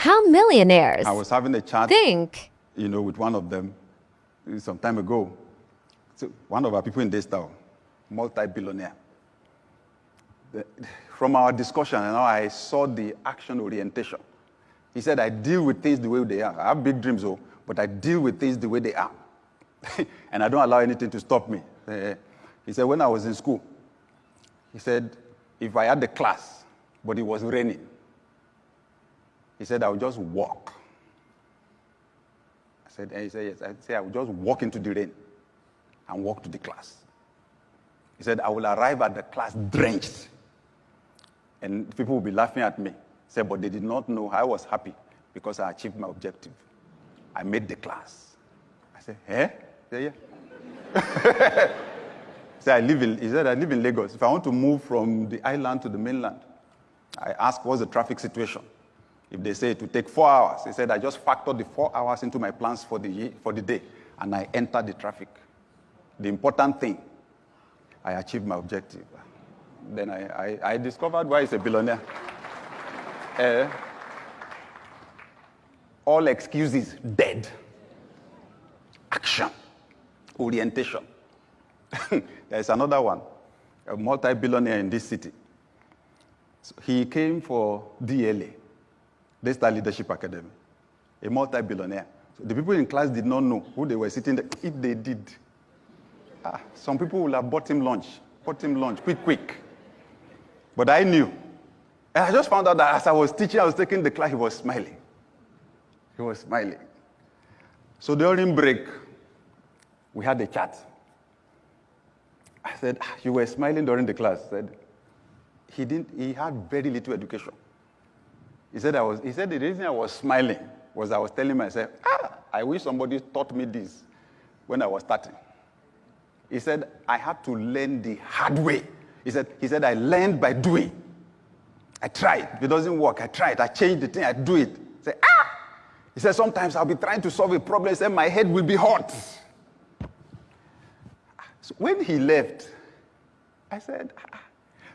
How millionaires I was having a chat, think. with one of them some time ago. So one of our people in this town, multi-billionaire. From our discussion, I saw the action orientation. He said, I deal with things the way they are. I have big dreams, but I deal with things the way they are. And I don't allow anything to stop me. He said, when I was in school, he said, if I had the class, but it was raining, he said, I would just walk. He said, yes. I said, I would just walk into the rain and walk to the class. He said, I will arrive at the class drenched. And people will be laughing at me. He said, but they did not know I was happy because I achieved my objective. I made the class. I said, eh? He said, yeah. He said, I live in Lagos. If I want to move from the island to the mainland, I ask, what's the traffic situation? If they say it will take 4 hours, he said, I just factor the 4 hours into my plans for the day, and I enter the traffic. The important thing, I achieved my objective. Then I discovered why he's a billionaire. All excuses, dead. Action, orientation. There's another one, a multi-billionaire in this city. So he came for DLA, Daystar Leadership Academy, a multi-billionaire. So the people in class did not know who they were sitting there. If they did, some people would have bought him lunch, quick. But I knew. And I just found out that as I was teaching, I was taking the class, he was smiling. So during break, we had a chat. I said, you were smiling during the class. I said, he had very little education. He said the reason I was smiling was I was telling myself, I wish somebody taught me this when I was starting. He said, I had to learn the hard way. He said, I learned by doing. I tried. If it doesn't work, I tried. I changed the thing, I do it. He said, sometimes I'll be trying to solve a problem, and my head will be hot. So when he left, I said,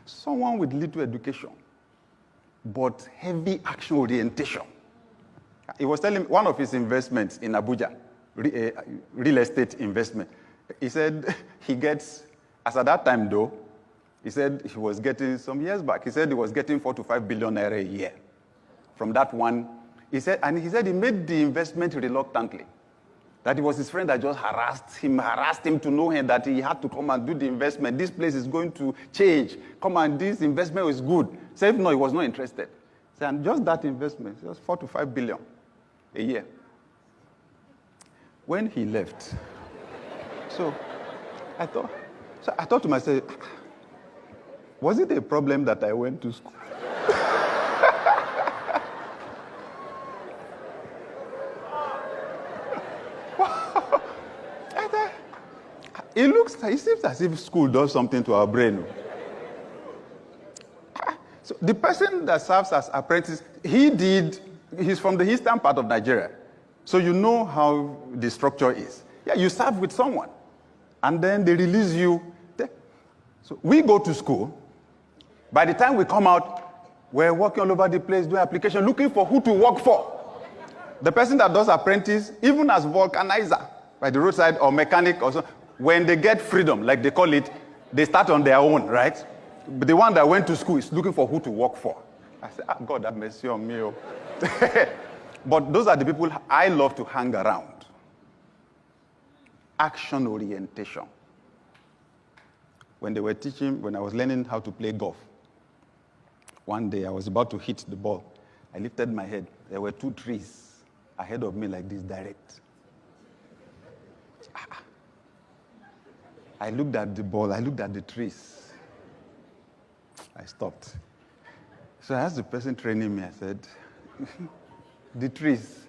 someone with little education, but heavy action orientation. He was telling me one of his investments in Abuja, real estate investment. He said he gets, as at that time though, he said he was getting, some years back, he said he was getting 4 to 5 billion naira a year. From that one, he said he made the investment reluctantly. That it was his friend that just harassed him to know him that he had to come and do the investment. This place is going to change. Come on, this investment is good. So if no, he was not interested. So, and just that investment, just 4 to 5 billion a year. When he left, so I thought to myself, was it a problem that I went to school? It seems as if school does something to our brain. So the person that serves as apprentice, he's from the eastern part of Nigeria. So you know how the structure is. Yeah, you serve with someone, and then they release you. So we go to school. By the time we come out, we're walking all over the place, doing application, looking for who to work for. The person that does apprentice, even as vulcanizer, by the roadside or mechanic or so, when they get freedom, like they call it, they start on their own, right? But the one that went to school is looking for who to work for. I said, God have mercy on me. But those are the people I love to hang around. Action orientation. When they were teaching, when I was learning how to play golf, one day I was about to hit the ball. I lifted my head. There were 2 trees ahead of me like this, direct. I looked at the ball, I looked at the trees. I stopped. So I asked the person training me, I said, the trees.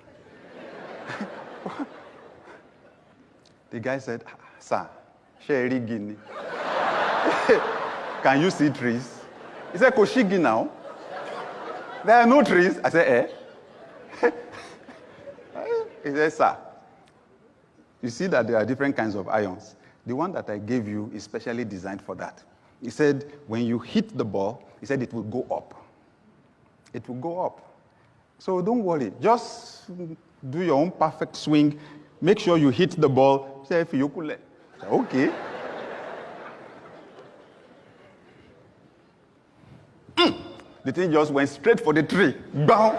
The guy said, sir, Sherry Guinea. Can you see trees? He said, Koshigi now. There are no trees. I said, He said, sir, you see that there are different kinds of ions. The one that I gave you is specially designed for that. He said, when you hit the ball, he said it will go up. It will go up. So don't worry. Just do your own perfect swing. Make sure you hit the ball. Say, okay. The thing just went straight for the tree. Bam!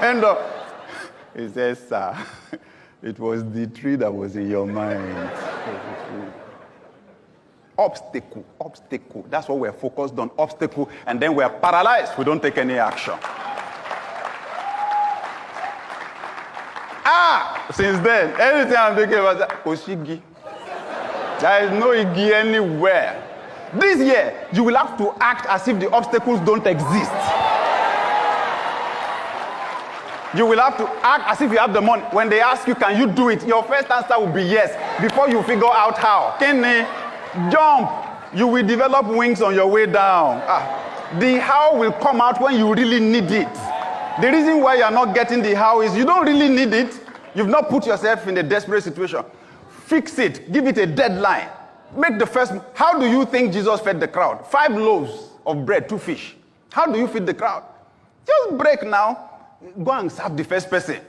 Went up. He says, sir, it was the tree that was in your mind. Obstacle. That's what we're focused on, obstacle. And then we're paralyzed. We don't take any action. Since then, anything I'm thinking about that, Oshigi. There is no Igi anywhere. This year, you will have to act as if the obstacles don't exist. You will have to act as if you have the money. When they ask you, can you do it? Your first answer will be yes, before you figure out how. Kenny, jump. You will develop wings on your way down. The how will come out when you really need it. The reason why you are not getting the how is you don't really need it. You've not put yourself in a desperate situation. Fix it. Give it a deadline. Make the first. How do you think Jesus fed the crowd? 5 loaves of bread, 2 fish. How do you feed the crowd? Just break now. Go and serve the first person.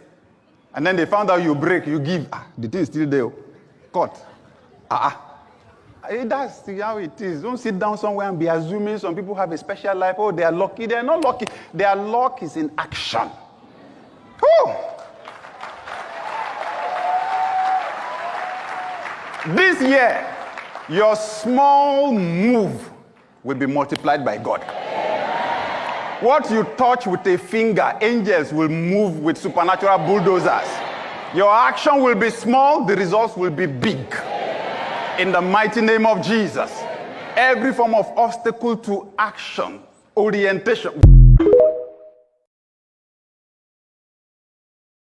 And then they found out you break, you give. The thing is still there. Cut. That's how it is. Don't sit down somewhere and be assuming some people have a special life. Oh, they are lucky. They are not lucky. Their luck is in action. Whew. This year, your small move will be multiplied by God. What you touch with a finger, angels will move with supernatural bulldozers. Your action will be small, the results will be big. In the mighty name of Jesus. Every form of obstacle to action, orientation.